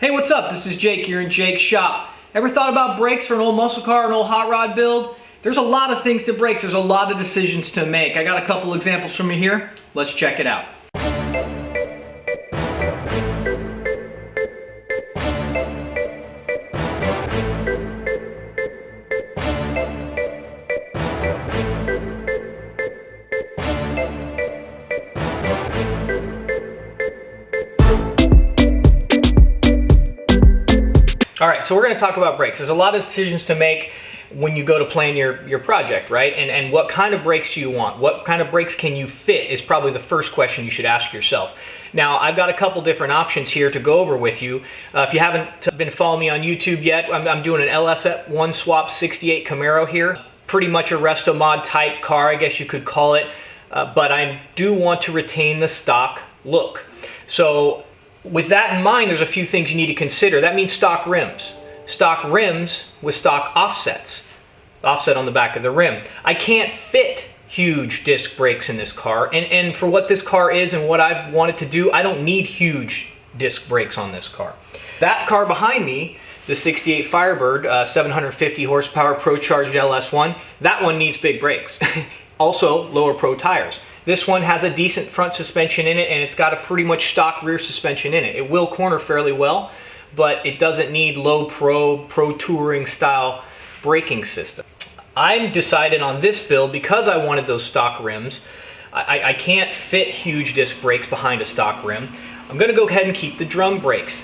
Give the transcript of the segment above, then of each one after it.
Hey, what's up? This is Jake here in Jake's shop. Ever thought about brakes for an old muscle car, an old hot rod build? There's a lot of things to brakes. There's a lot of decisions to make. I got a couple examples from me here. Let's check it out. All right, so we're gonna talk about brakes. There's a lot of decisions to make when you go to plan your project, right? And what kind of brakes do you want? What kind of brakes can you fit is probably the first question you should ask yourself. Now, I've got a couple different options here to go over with you. If you haven't been following me on YouTube yet, I'm doing an LS1 swap 68 Camaro here. Pretty much a resto mod type car, I guess you could call it. But I do want to retain the stock look. So, with that in mind, there's a few things you need to consider. That means stock rims. Stock rims with stock offsets. Offset on the back of the rim. I can't fit huge disc brakes in this car, and for what this car is and what I've wanted to do, I don't need huge disc brakes on this car. That car behind me, the 68 Firebird, 750 horsepower Pro-Charged LS1, that one needs big brakes. Also, lower pro tires. This one has a decent front suspension in it, and it's got a pretty much stock rear suspension in it. It will corner fairly well, but it doesn't need low pro touring style braking system. I'm decided on this build because I wanted those stock rims. I can't fit huge disc brakes behind a stock rim. I'm gonna go ahead and keep the drum brakes.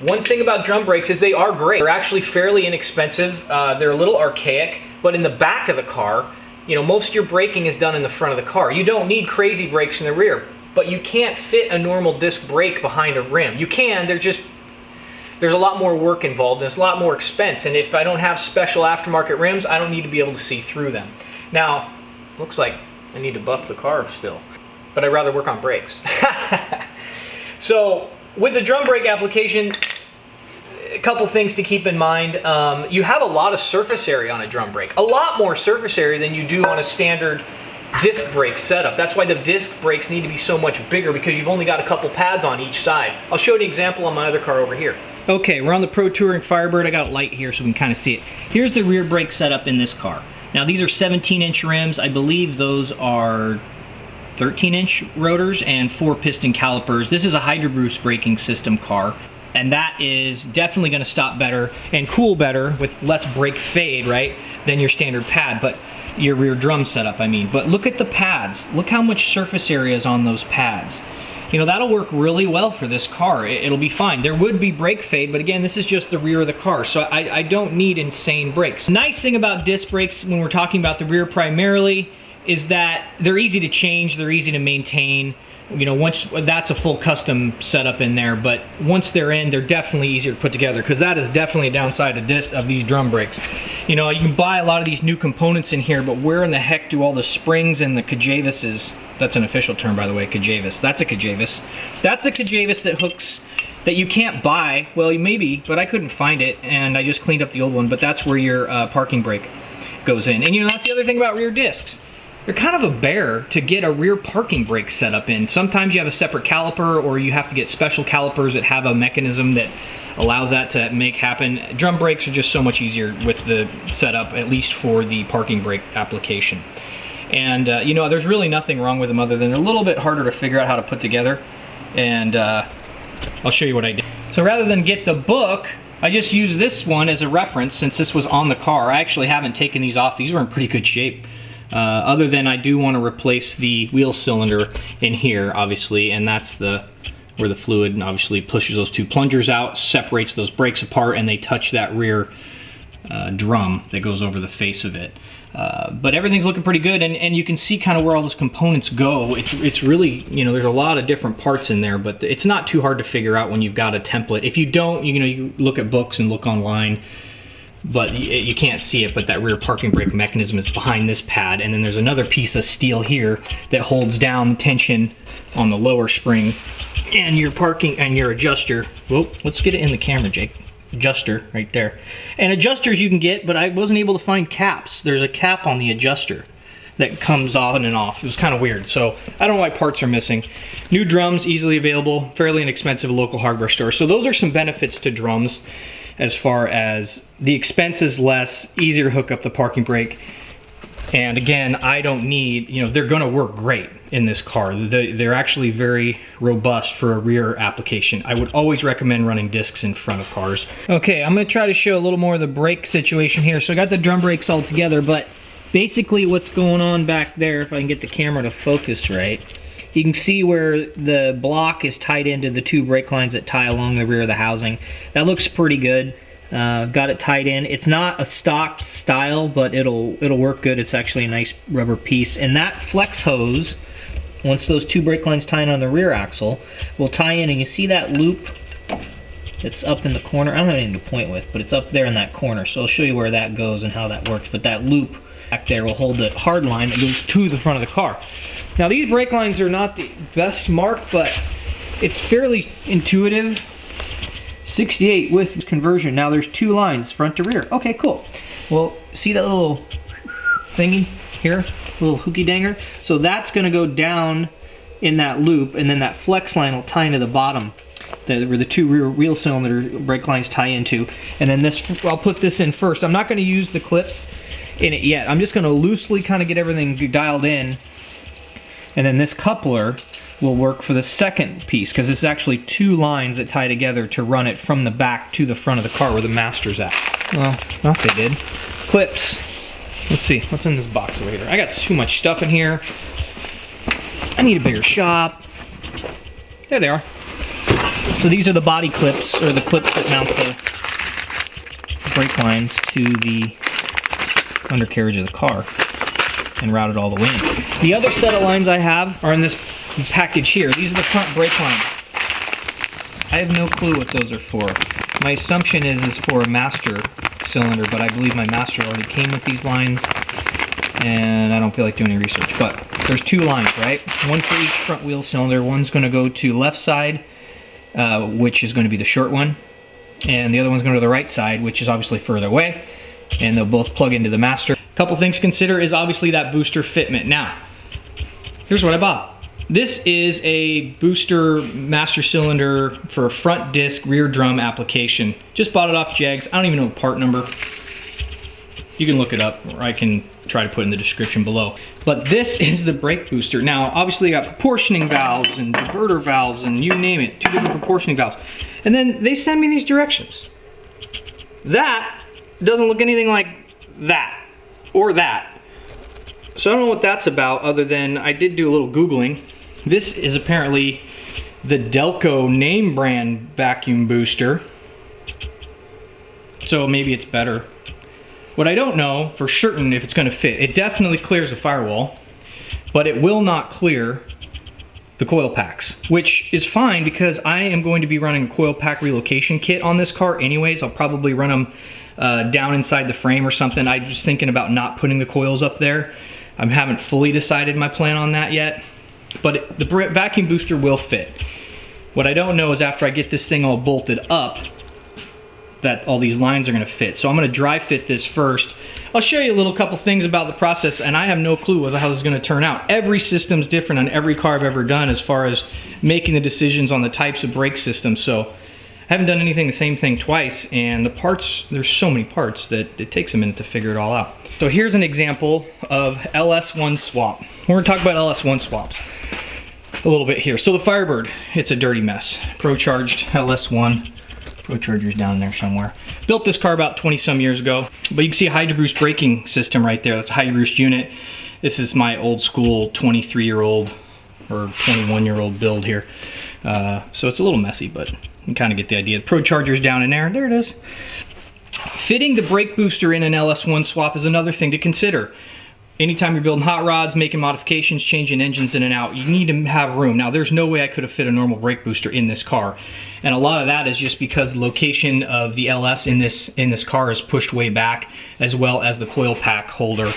One thing about drum brakes is they are great. They're actually fairly inexpensive. They're a little archaic, but in the back of the car, you know, most of your braking is done in the front of the car. You don't need crazy brakes in the rear, but you can't fit a normal disc brake behind a rim. You can, there's a lot more work involved and it's a lot more expense. And if I don't have special aftermarket rims, I don't need to be able to see through them. Now, looks like I need to buff the car still, but I'd rather work on brakes. So with the drum brake application, a couple things to keep in mind. You have a lot of surface area on a drum brake. A lot more surface area than you do on a standard disc brake setup. That's why the disc brakes need to be so much bigger, because you've only got a couple pads on each side. I'll show you an example on my other car over here. Okay, we're on the Pro Touring Firebird. I got a light here so we can kind of see it. Here's the rear brake setup in this car. Now these are 17-inch rims. I believe those are 13-inch rotors and 4 piston calipers. This is a Hydro Boost braking system car, and that is definitely going to stop better and cool better with less brake fade, right, than your standard pad, but your rear drum setup, I mean. But look at the pads. Look how much surface area is on those pads. You know, that'll work really well for this car. It'll be fine. There would be brake fade, but again, this is just the rear of the car, so I don't need insane brakes. Nice thing about disc brakes when we're talking about the rear primarily is that they're easy to change, they're easy to maintain. You know, once that's a full custom setup in there, but once they're in, they're definitely easier to put together, because that is definitely a downside of these drum brakes. You know, you can buy a lot of these new components in here, but where in the heck do all the springs and the cajavises, that's an official term by the way, cajavis, that's a cajavis. That's a cajavis that hooks, that you can't buy, well maybe, but I couldn't find it, and I just cleaned up the old one, but that's where your parking brake goes in. And you know, that's the other thing about rear discs. They're kind of a bear to get a rear parking brake setup in. Sometimes you have a separate caliper, or you have to get special calipers that have a mechanism that allows that to make happen. Drum brakes are just so much easier with the setup, at least for the parking brake application. And you know, there's really nothing wrong with them other than they're a little bit harder to figure out how to put together. And I'll show you what I did. So rather than get the book, I just used this one as a reference since this was on the car. I actually haven't taken these off. These were in pretty good shape. Other than I do want to replace the wheel cylinder in here, obviously, and that's where the fluid obviously pushes those two plungers out, separates those brakes apart, and they touch that rear drum that goes over the face of it. But everything's looking pretty good, and you can see kind of where all those components go. It's really, you know, there's a lot of different parts in there, but it's not too hard to figure out when you've got a template. If you don't, you know, you look at books and look online, but you can't see it, but that rear parking brake mechanism is behind this pad, and then there's another piece of steel here that holds down tension on the lower spring, and your parking and your adjuster. Whoa, let's get it in the camera, Jake. Adjuster right there. And adjusters you can get, but I wasn't able to find caps. There's a cap on the adjuster that comes on and off. It was kind of weird. So I don't know why parts are missing. New drums, easily available, fairly inexpensive at local hardware store. So those are some benefits to drums as far as the expense is less, easier to hook up the parking brake. And again, I don't need, you know, they're gonna work great in this car. They're actually very robust for a rear application. I would always recommend running discs in front of cars. Okay, I'm gonna try to show a little more of the brake situation here. So I got the drum brakes all together, but basically what's going on back there, if I can get the camera to focus right, you can see where the block is tied into the two brake lines that tie along the rear of the housing. That looks pretty good. Got it tied in. It's not a stock style, but it'll work good. It's actually a nice rubber piece. And that flex hose, once those two brake lines tie in on the rear axle, will tie in, and you see that loop that's up in the corner? I don't have anything to point with, but it's up there in that corner. So I'll show you where that goes and how that works. But that loop back there will hold the hard line that goes to the front of the car. Now these brake lines are not the best mark, but it's fairly intuitive. 68 with conversion. Now there's two lines, front to rear. Okay, cool. Well, see that little thingy here? Little hooky danger? So that's gonna go down in that loop, and then that flex line will tie into the bottom, where the two rear wheel cylinder brake lines tie into. And then this, I'll put this in first. I'm not gonna use the clips in it yet. I'm just gonna loosely kind of get everything dialed in. And then this coupler will work for the second piece, because it's actually two lines that tie together to run it from the back to the front of the car where the master's at. Well, not they did. Clips. Let's see, what's in this box over here? I got too much stuff in here. I need a bigger shop. There they are. So these are the body clips, or the clips that mount the brake lines to the undercarriage of the car and route it all the way in. The other set of lines I have are in this package here. These are the front brake lines. I have no clue what those are for. My assumption is for a master cylinder, but I believe my master already came with these lines, and I don't feel like doing any research. But there's two lines, right? One for each front wheel cylinder. One's going to go to left side, which is going to be the short one, and the other one's going to the right side, which is obviously further away, and they'll both plug into the master. A couple things to consider is obviously that booster fitment. Now, here's what I bought. This is a booster master cylinder for a front disc rear drum application. Just bought it off Jegs. I don't even know the part number. You can look it up, or I can try to put it in the description below. But this is the brake booster. Now, obviously you got proportioning valves and diverter valves and you name it, two different proportioning valves. And then they send me these directions. That doesn't look anything like that, or that. So I don't know what that's about, other than I did do a little Googling. This is apparently the Delco name brand vacuum booster. So maybe it's better. What I don't know for certain if it's going to fit. It definitely clears the firewall, but it will not clear the coil packs, which is fine because I am going to be running a coil pack relocation kit on this car anyways. I'll probably run them down inside the frame or something. I was thinking about not putting the coils up there. I haven't fully decided my plan on that yet, but the vacuum booster will fit. What I don't know is after I get this thing all bolted up, that all these lines are going to fit. So I'm going to dry fit this first. I'll show you a little couple things about the process, and I have no clue how this is going to turn out. Every system's different on every car I've ever done as far as making the decisions on the types of brake systems. So I haven't done anything the same thing twice, and the parts, there's so many parts that it takes a minute to figure it all out. So here's an example of LS1 swap. We're going to talk about LS1 swaps a little bit here. So the Firebird, it's a dirty mess. Pro-charged LS1. Pro-charger's down there somewhere. Built this car about 20 some years ago, but you can see a Hydro Boost braking system right there. That's a Hydro Boost unit. This is my old school 23-year-old or 21-year-old build here. So it's a little messy, but you can kind of get the idea. The Pro-charger's down in there. There it is. Fitting the brake booster in an LS1 swap is another thing to consider. Anytime you're building hot rods, making modifications, changing engines in and out, you need to have room. Now, there's no way I could have fit a normal brake booster in this car. And a lot of that is just because the location of the LS in this car is pushed way back, as well as the coil pack holder.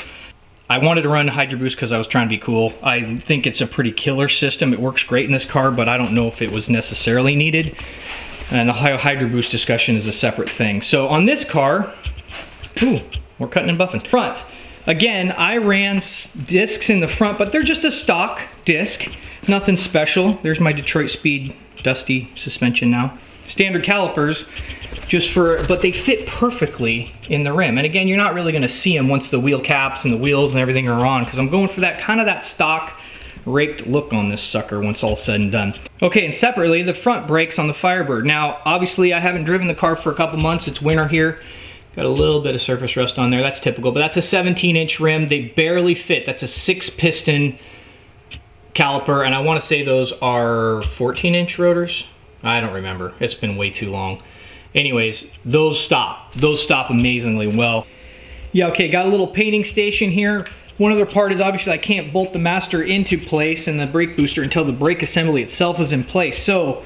I wanted to run Hydro Boost because I was trying to be cool. I think it's a pretty killer system. It works great in this car, but I don't know if it was necessarily needed. And the Hydro Boost discussion is a separate thing. So on this car, ooh, we're cutting and buffing. Front. Again, I ran discs in the front, but they're just a stock disc. Nothing special. There's my Detroit Speed dusty suspension now. Standard calipers, but they fit perfectly in the rim. And again, you're not really gonna see them once the wheel caps and the wheels and everything are on, because I'm going for that kind of that stock raked look on this sucker once all said and done. Okay, and separately, the front brakes on the Firebird. Now, obviously I haven't driven the car for a couple months. It's winter here. Got a little bit of surface rust on there. That's typical, but that's a 17-inch rim. They barely fit. That's a 6-piston caliper, and I want to say those are 14-inch rotors. I don't remember. It's been way too long. Anyways, those stop. Those stop amazingly well. Yeah, okay, got a little painting station here. One other part is obviously I can't bolt the master into place and the brake booster until the brake assembly itself is in place. So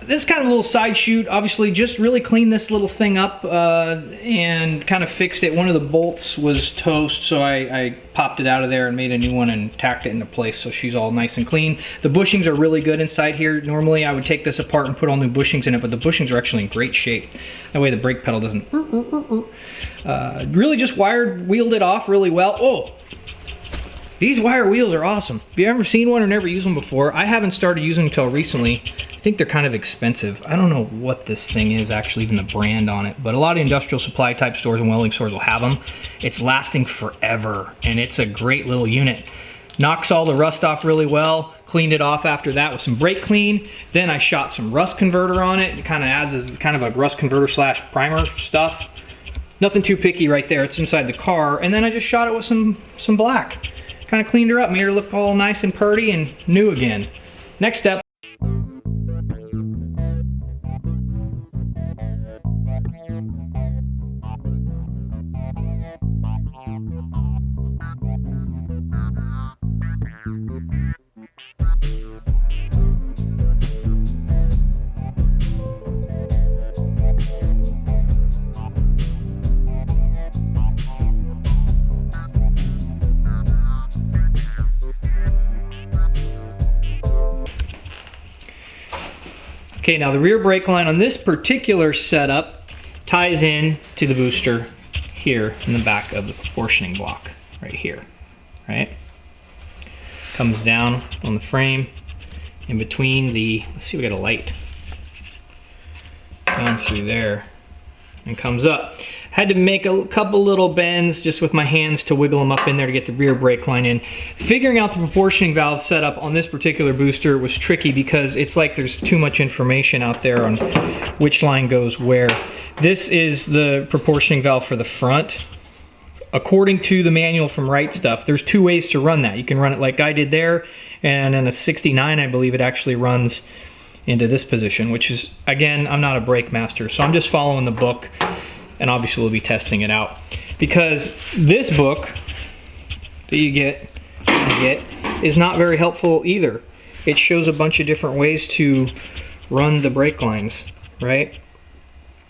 this is kind of a little side shoot. Obviously just really cleaned this little thing up and kind of fixed it. One of the bolts was toast, so I popped it out of there and made a new one and tacked it into place, so she's all nice and clean. The bushings are really good inside here. Normally I would take this apart and put all new bushings in it, but the bushings are actually in great shape. That way the brake pedal doesn't really just wheeled it off really well. Oh! These wire wheels are awesome. Have you ever seen one or never used them before? I haven't started using them until recently. I think they're kind of expensive. I don't know what this thing is, actually, even the brand on it, but a lot of industrial supply type stores and welding stores will have them. It's lasting forever, and it's a great little unit. Knocks all the rust off really well. Cleaned it off after that with some brake clean. Then I shot some rust converter on it. It kind of adds as kind of a rust converter slash primer stuff. Nothing too picky right there. It's inside the car. And then I just shot it with some black. Kind of cleaned her up, made her look all nice and purty and new again. Next step. Okay, now the rear brake line on this particular setup ties in to the booster here in the back of the proportioning block, right here, right? Comes down on the frame in between the, let's see, we got a light down through there and comes up. Had to make a couple little bends just with my hands to wiggle them up in there to get the rear brake line in. Figuring out the proportioning valve setup on this particular booster was tricky because it's like there's too much information out there on which line goes where. This is the proportioning valve for the front. According to the manual from Right Stuff, there's two ways to run that. You can run it like I did there, and in a 69, I believe it actually runs into this position, which is, again, I'm not a brake master, so I'm just following the book. And obviously we'll be testing it out, because this book that you get is not very helpful either. It shows a bunch of different ways to run the brake lines, right?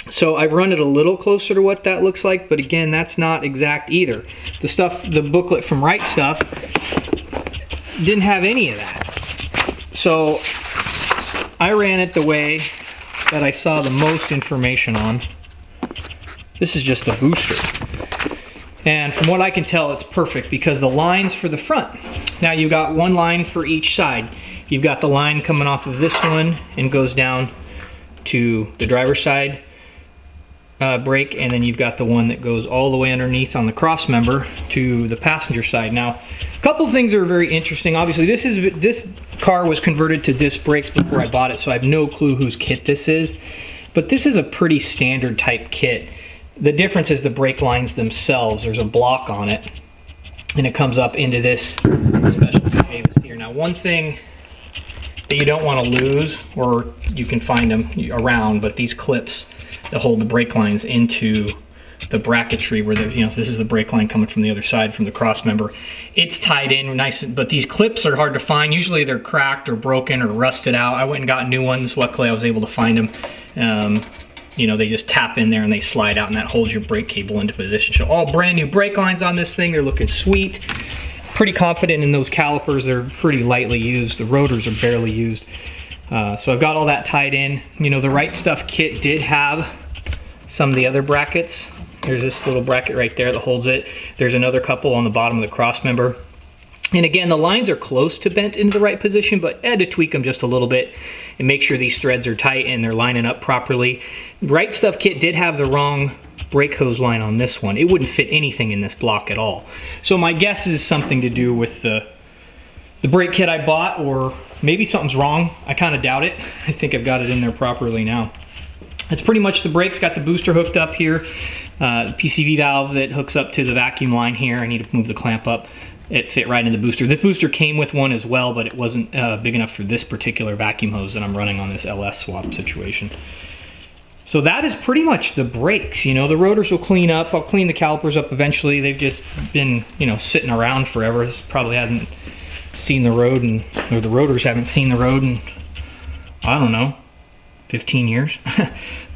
So I've run it a little closer to what that looks like, but again, that's not exact either. The booklet from Right Stuff didn't have any of that. So I ran it the way that I saw the most information on. This is just the booster. And from what I can tell, it's perfect because the lines for the front. Now you've got one line for each side. You've got the line coming off of this one and goes down to the driver's side brake, and then you've got the one that goes all the way underneath on the cross member to the passenger side. Now, a couple things are very interesting. Obviously, this car was converted to disc brakes before I bought it, so I have no clue whose kit this is. But this is a pretty standard type kit. The difference is the brake lines themselves. There's a block on it, and it comes up into this specialty Davis here. Now, one thing that you don't want to lose, or you can find them around, but these clips that hold the brake lines into the bracketry where this is the brake line coming from the other side from the cross member. It's tied in nice, but these clips are hard to find. Usually they're cracked or broken or rusted out. I went and got new ones. Luckily I was able to find them. They just tap in there and they slide out, and that holds your brake cable into position. So all brand new brake lines on this thing. They're looking sweet. Pretty confident in those calipers. They're pretty lightly used. The rotors are barely used. So I've got all that tied in. The Right Stuff kit did have some of the other brackets There's this little bracket right there that holds it. There's another couple on the bottom of the cross member. And again, the lines are close to bent into the right position, but I had to tweak them just a little bit and make sure these threads are tight and they're lining up properly. Right Stuff Kit did have the wrong brake hose line on this one. It wouldn't fit anything in this block at all. So my guess is something to do with the brake kit I bought, or maybe something's wrong. I kind of doubt it. I think I've got it in there properly now. That's pretty much the brakes. Got the booster hooked up here. PCV valve that hooks up to the vacuum line here. I need to move the clamp up. It fit right in the booster. This booster came with one as well, but it wasn't big enough for this particular vacuum hose that I'm running on this LS swap situation. So that is pretty much the brakes. You know, the rotors will clean up. I'll clean the calipers up eventually. They've just been, you know, sitting around forever. This probably hasn't seen the road, and or the rotors haven't seen the road in, I don't know, 15 years.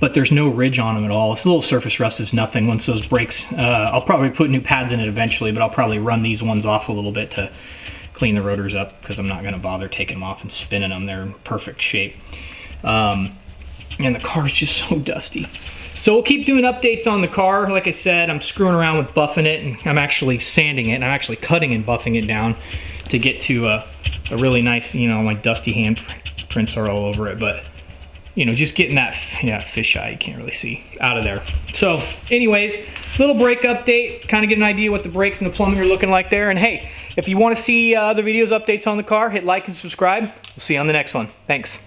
But there's no ridge on them at all. This little surface rust is nothing. Once those brakes, I'll probably put new pads in it eventually, but I'll probably run these ones off a little bit to clean the rotors up, because I'm not going to bother taking them off and spinning them. They're in perfect shape. And the car is just so dusty. So we'll keep doing updates on the car. Like I said, I'm screwing around with buffing it, and I'm actually sanding it, and I'm actually cutting and buffing it down to get to a really nice, you know, my dusty hand prints are all over it, but you know, just getting that, yeah, fisheye, you can't really see, out of there. So anyways, little brake update, kind of get an idea what the brakes and the plumbing are looking like there. And hey, if you want to see other videos, updates on the car, hit like and subscribe. We'll see you on the next one. Thanks.